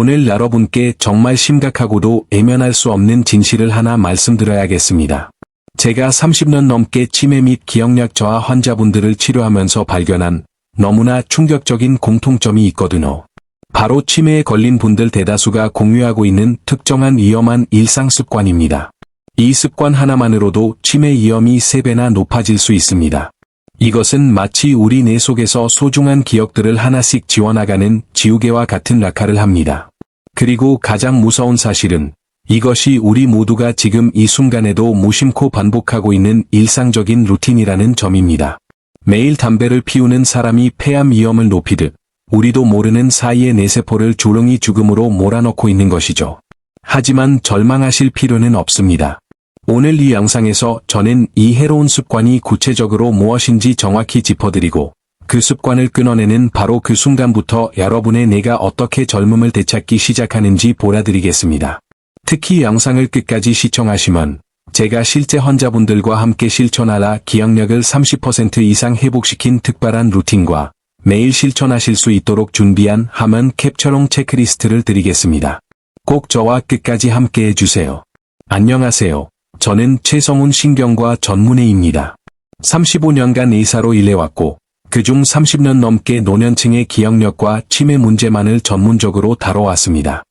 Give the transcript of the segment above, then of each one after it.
오늘 여러분께 정말 심각하고도 외면할 수 없는 진실을 하나 말씀드려야겠습니다. 제가 30년 넘게 치매 및 기억력 저하 환자분들을 치료하면서 발견한 너무나 충격적인 공통점이 있거든요. 바로 치매에 걸린 분들 대다수가 공유하고 있는 특정한 위험한 일상 습관입니다. 이 습관 하나만으로도 치매 위험이 3배나 높아질 수 있습니다. 이것은 마치 우리 뇌 속에서 소중한 기억들을 하나씩 지워나가는 지우개와 같은 역할을 합니다. 그리고 가장 무서운 사실은 이것이 우리 모두가 지금 이 순간에도 무심코 반복하고 있는 일상적인 루틴이라는 점입니다. 매일 담배를 피우는 사람이 폐암 위험을 높이듯 우리도 모르는 사이에 뇌세포를 조용히 죽음으로 몰아넣고 있는 것이죠. 하지만 절망하실 필요는 없습니다. 오늘 이 영상에서 저는 이 해로운 습관이 구체적으로 무엇인지 정확히 짚어드리고 그 습관을 끊어내는 바로 그 순간부터 여러분의 뇌가 어떻게 젊음을 되찾기 시작하는지 보여드리겠습니다. 특히 영상을 끝까지 시청하시면 제가 실제 환자분들과 함께 실천하라 기억력을 30% 이상 회복시킨 특별한 루틴과 매일 실천하실 수 있도록 준비한 하면 캡처롱 체크리스트를 드리겠습니다. 꼭 저와 끝까지 함께 해주세요. 안녕하세요. 저는 최성훈 신경과 전문의입니다. 35년간 의사로 일해왔고 그중 30년 넘게 노년층의 기억력과 치매 문제만을 전문적으로 다뤄왔습니다.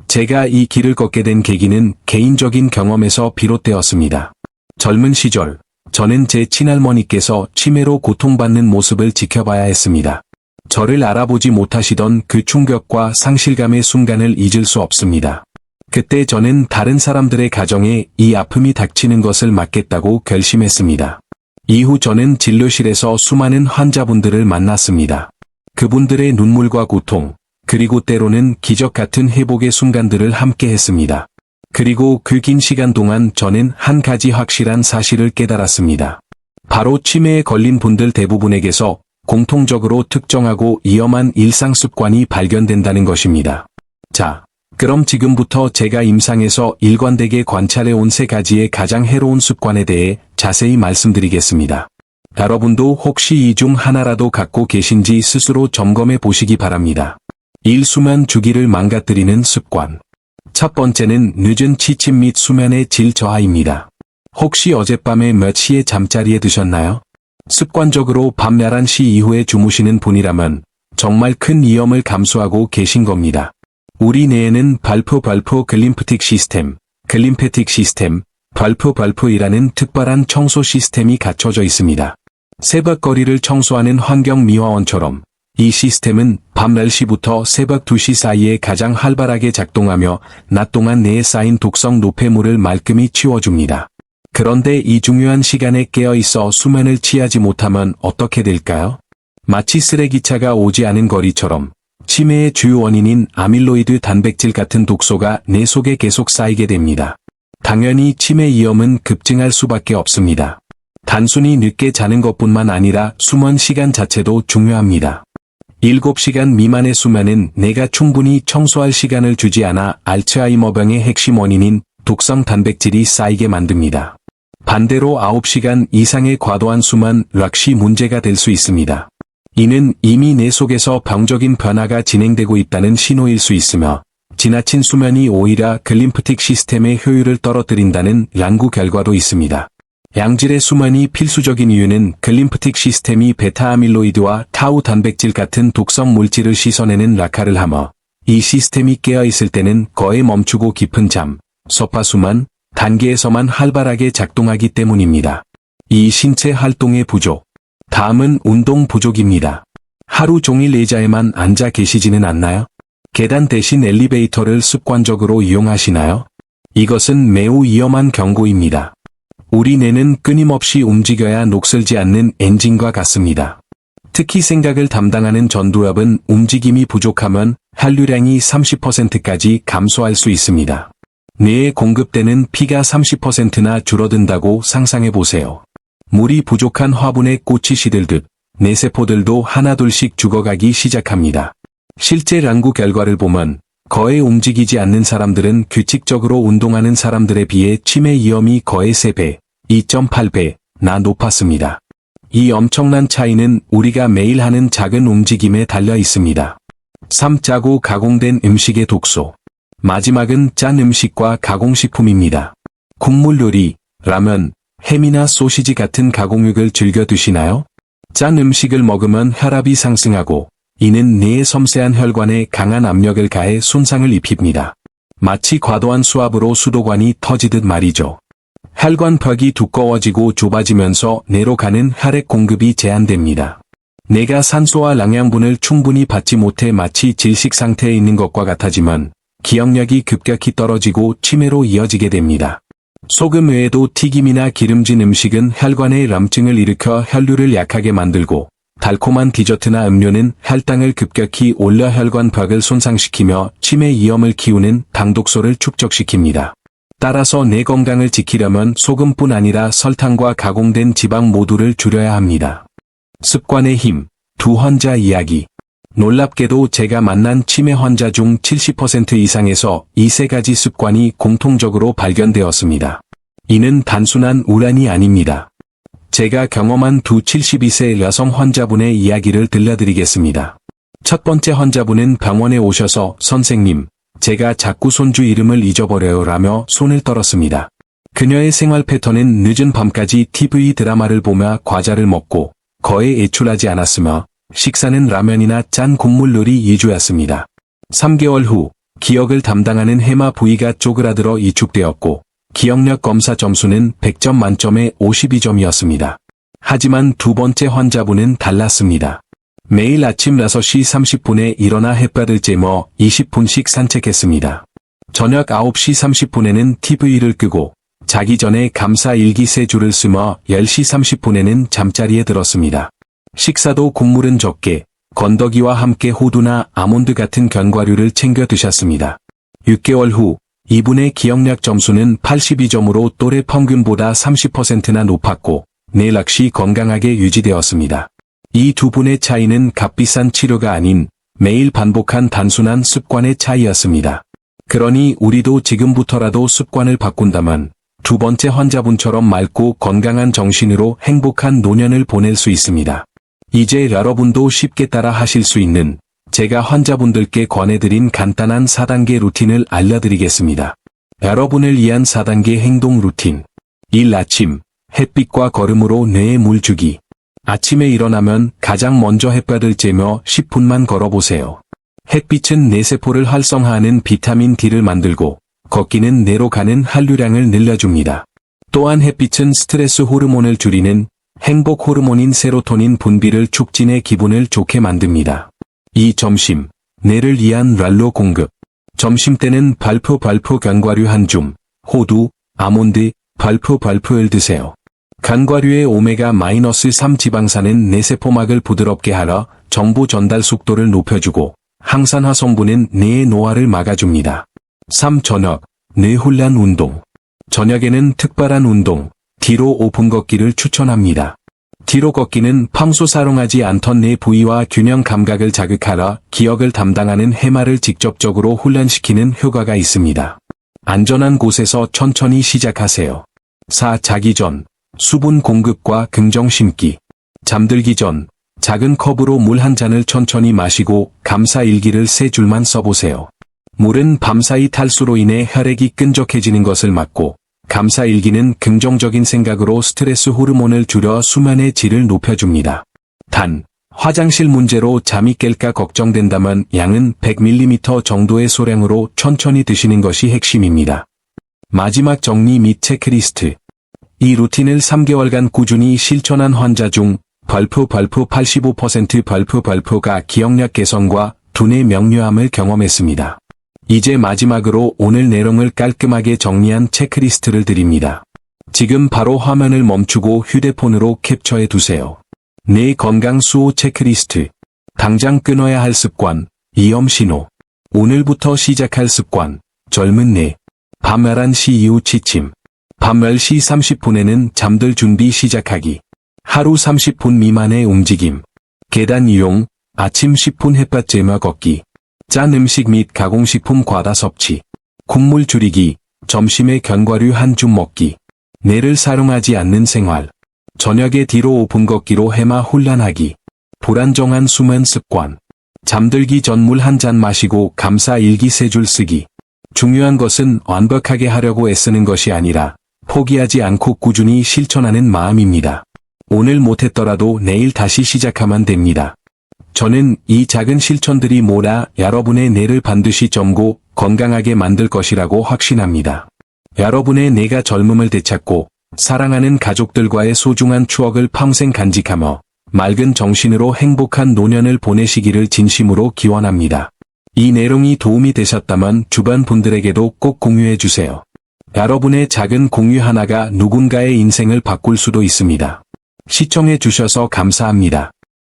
제가 이 길을 걷게 된 계기는 개인적인 경험에서 비롯되었습니다. 젊은 시절, 저는 제 친할머니께서 치매로 고통받는 모습을 지켜봐야 했습니다. 저를 알아보지 못하시던 그 충격과 상실감의 순간을 잊을 수 없습니다. 그때 저는 다른 사람들의 가정에 이 아픔이 닥치는 것을 막겠다고 결심했습니다. 이후 저는 진료실에서 수많은 환자분들을 만났습니다. 그분들의 눈물과 고통, 그리고 때로는 기적 같은 회복의 순간들을 함께 했습니다. 그리고 그 긴 시간 동안 저는 한 가지 확실한 사실을 깨달았습니다. 바로 치매에 걸린 분들 대부분에게서 공통적으로 특정하고 위험한 일상 습관이 발견된다는 것입니다. 자, 그럼 지금부터 제가 임상에서 일관되게 관찰해온 3가지의 가장 해로운 습관에 대해 자세히 말씀드리겠습니다. 여러분도 혹시 이 중 하나라도 갖고 계신지 스스로 점검해 보시기 바랍니다. 1. 수면 주기를 망가뜨리는 습관. 첫 번째는 늦은 취침 및 수면의 질 저하입니다. 혹시 어젯밤에 몇 시에 잠자리에 드셨나요? 습관적으로 밤 11시 이후에 주무시는 분이라면 정말 큰 위험을 감수하고 계신 겁니다. 우리 뇌에는 발포 글림프틱 시스템, 글림페틱 시스템, 발포이라는 특별한 청소 시스템이 갖춰져 있습니다. 새벽거리를 청소하는 환경미화원처럼 이 시스템은 밤 10시부터 새벽 2시 사이에 가장 활발하게 작동하며 낮 동안 뇌에 쌓인 독성 노폐물을 말끔히 치워줍니다. 그런데 이 중요한 시간에 깨어있어 수면을 취하지 못하면 어떻게 될까요? 마치 쓰레기차가 오지 않은 거리처럼 치매의 주요 원인인 아밀로이드 단백질 같은 독소가 뇌 속에 계속 쌓이게 됩니다. 당연히 치매 위험은 급증할 수밖에 없습니다. 단순히 늦게 자는 것뿐만 아니라 수면 시간 자체도 중요합니다. 7시간 미만의 수면은 뇌가 충분히 청소할 시간을 주지 않아 알츠하이머병의 핵심 원인인 독성 단백질이 쌓이게 만듭니다. 반대로 9시간 이상의 과도한 수면 역시 문제가 될 수 있습니다. 이는 이미 뇌 속에서 병적인 변화가 진행되고 있다는 신호일 수 있으며 지나친 수면이 오히려 글림프틱 시스템의 효율을 떨어뜨린다는 연구 결과도 있습니다. 양질의 수면이 필수적인 이유는 글림프틱 시스템이 베타아밀로이드와 타우 단백질 같은 독성 물질을 씻어내는 역할을 하며 이 시스템이 깨어있을 때는 거의 멈추고 깊은 잠, 소파수면 단계에서만 활발하게 작동하기 때문입니다. 이 신체 활동의 부족. 다음은 운동 부족입니다. 하루 종일 의자에만 앉아 계시지는 않나요? 계단 대신 엘리베이터를 습관적으로 이용하시나요? 이것은 매우 위험한 경고입니다. 우리 뇌는 끊임없이 움직여야 녹슬지 않는 엔진과 같습니다. 특히 생각을 담당하는 전두엽은 움직임이 부족하면 혈류량이 30%까지 감소할 수 있습니다. 뇌에 공급되는 피가 30%나 줄어든다고 상상해 보세요. 물이 부족한 화분에 꽃이 시들듯 뇌세포들도 하나둘씩 죽어가기 시작합니다. 실제 연구 결과를 보면 거의 움직이지 않는 사람들은 규칙적으로 운동하는 사람들에 비해 치매 위험이 거의 3배, 2.8배나 높았습니다. 이 엄청난 차이는 우리가 매일 하는 작은 움직임에 달려 있습니다. 3. 짜고 가공된 음식의 독소. 마지막은 짠 음식과 가공식품입니다. 국물 요리, 라면, 햄이나 소시지 같은 가공육을 즐겨 드시나요? 짠 음식을 먹으면 혈압이 상승하고 이는 뇌의 섬세한 혈관에 강한 압력을 가해 손상을 입힙니다. 마치 과도한 수압으로 수도관이 터지듯 말이죠. 혈관 벽이 두꺼워지고 좁아지면서 뇌로 가는 혈액 공급이 제한됩니다. 뇌가 산소와 영양분을 충분히 받지 못해 마치 질식 상태에 있는 것과 같아지만 기억력이 급격히 떨어지고 치매로 이어지게 됩니다. 소금 외에도 튀김이나 기름진 음식은 혈관에 염증을 일으켜 혈류를 약하게 만들고 달콤한 디저트나 음료는 혈당을 급격히 올려 혈관 벽을 손상시키며 치매 위험을 키우는 당독소를 축적시킵니다. 따라서 뇌 건강을 지키려면 소금뿐 아니라 설탕과 가공된 지방 모두를 줄여야 합니다. 습관의 힘, 두 환자 이야기. 놀랍게도 제가 만난 치매 환자 중 70% 이상에서 이 세 가지 습관이 공통적으로 발견되었습니다. 이는 단순한 우란이 아닙니다. 제가 경험한 두 72세 여성 환자분의 이야기를 들려드리겠습니다. 첫 번째 환자분은 병원에 오셔서 선생님, 제가 자꾸 손주 이름을 잊어버려요 라며 손을 떨었습니다. 그녀의 생활 패턴은 늦은 밤까지 TV 드라마를 보며 과자를 먹고 거의 외출하지 않았으며 식사는 라면이나 짠 국물 요리 위주였습니다. 3개월 후 기억을 담당하는 해마 부위가 쪼그라들어 이축되었고 기억력 검사 점수는 100점 만점에 52점이었습니다. 하지만 두 번째 환자분은 달랐습니다. 매일 아침 6시 30분에 일어나 햇볕을 쬐며 20분씩 산책했습니다. 저녁 9시 30분에는 TV를 끄고 자기 전에 감사 일기 세 줄을 쓰며 10시 30분에는 잠자리에 들었습니다. 식사도 국물은 적게 건더기와 함께 호두나 아몬드 같은 견과류를 챙겨 드셨습니다. 6개월 후 이분의 기억력 점수는 82점으로 또래 평균보다 30%나 높았고 내일 역시 건강하게 유지되었습니다. 이 두 분의 차이는 값비싼 치료가 아닌 매일 반복한 단순한 습관의 차이였습니다. 그러니 우리도 지금부터라도 습관을 바꾼다면 두 번째 환자분처럼 맑고 건강한 정신으로 행복한 노년을 보낼 수 있습니다. 이제 여러분도 쉽게 따라 하실 수 있는 제가 환자분들께 권해드린 간단한 4단계 루틴을 알려드리겠습니다. 여러분을 위한 4단계 행동 루틴. 1. 아침, 햇빛과 걸음으로 뇌에 물 주기. 아침에 일어나면 가장 먼저 햇볕을 쬐며 10분만 걸어보세요. 햇빛은 뇌세포를 활성화하는 비타민 D를 만들고 걷기는 뇌로 가는 혈류량을 늘려줍니다. 또한 햇빛은 스트레스 호르몬을 줄이는 행복 호르몬인 세로토닌 분비를 촉진해 기분을 좋게 만듭니다. 2. 점심, 뇌를 위한 랄로 공급. 점심때는 발표 견과류 한 줌, 호두, 아몬드, 발표를 드세요. 견과류의 오메가-3 지방산은 뇌세포막을 부드럽게 하려 정보 전달 속도를 높여주고 항산화 성분은 뇌의 노화를 막아줍니다. 3. 저녁, 뇌훈련 운동. 저녁에는 특별한 운동, 뒤로 5분 걷기를 추천합니다. 뒤로 걷기는 평소 사용하지 않던 뇌 부위와 균형 감각을 자극하려 기억을 담당하는 해마를 직접적으로 훈련시키는 효과가 있습니다. 안전한 곳에서 천천히 시작하세요. 4. 자기 전, 수분 공급과 긍정 심기. 잠들기 전, 작은 컵으로 물 한 잔을 천천히 마시고 감사 일기를 3줄만 써보세요. 물은 밤사이 탈수로 인해 혈액이 끈적해지는 것을 막고 감사 일기는 긍정적인 생각으로 스트레스 호르몬을 줄여 수면의 질을 높여줍니다. 단, 화장실 문제로 잠이 깰까 걱정된다면 양은 100ml 정도의 소량으로 천천히 드시는 것이 핵심입니다. 마지막 정리 및 체크리스트. 이 루틴을 3개월간 꾸준히 실천한 환자 중 발표 85% 발표가 기억력 개선과 두뇌 명료함을 경험했습니다. 이제 마지막으로 오늘 내용을 깔끔하게 정리한 체크리스트를 드립니다. 지금 바로 화면을 멈추고 휴대폰으로 캡처해 두세요. 뇌 건강 수호 체크리스트. 당장 끊어야 할 습관, 위험 신호. 오늘부터 시작할 습관, 젊은 뇌. 밤 11시 이후 취침. 밤 10시 30분에는 잠들 준비 시작하기. 하루 30분 미만의 움직임. 계단 이용, 아침 10분 햇볕 쬐며 걷기. 짠 음식 및 가공식품 과다 섭취. 국물 줄이기, 점심에 견과류 한 줌 먹기. 뇌를 사용하지 않는 생활. 저녁에 뒤로 5분 걷기로 해마 훈련하기. 불안정한 수면 습관. 잠들기 전 물 한 잔 마시고 감사 일기 3줄 쓰기. 중요한 것은 완벽하게 하려고 애쓰는 것이 아니라 포기하지 않고 꾸준히 실천하는 마음입니다. 오늘 못했더라도 내일 다시 시작하면 됩니다. 저는 이 작은 실천들이 모아 여러분의 뇌를 반드시 젊고 건강하게 만들 것이라고 확신합니다. 여러분의 뇌가 젊음을 되찾고 사랑하는 가족들과의 소중한 추억을 평생 간직하며 맑은 정신으로 행복한 노년을 보내시기를 진심으로 기원합니다. 이 내용이 도움이 되셨다면 주변 분들에게도 꼭 공유해 주세요. 여러분의 작은 공유 하나가 누군가의 인생을 바꿀 수도 있습니다. 시청해 주셔서 감사합니다.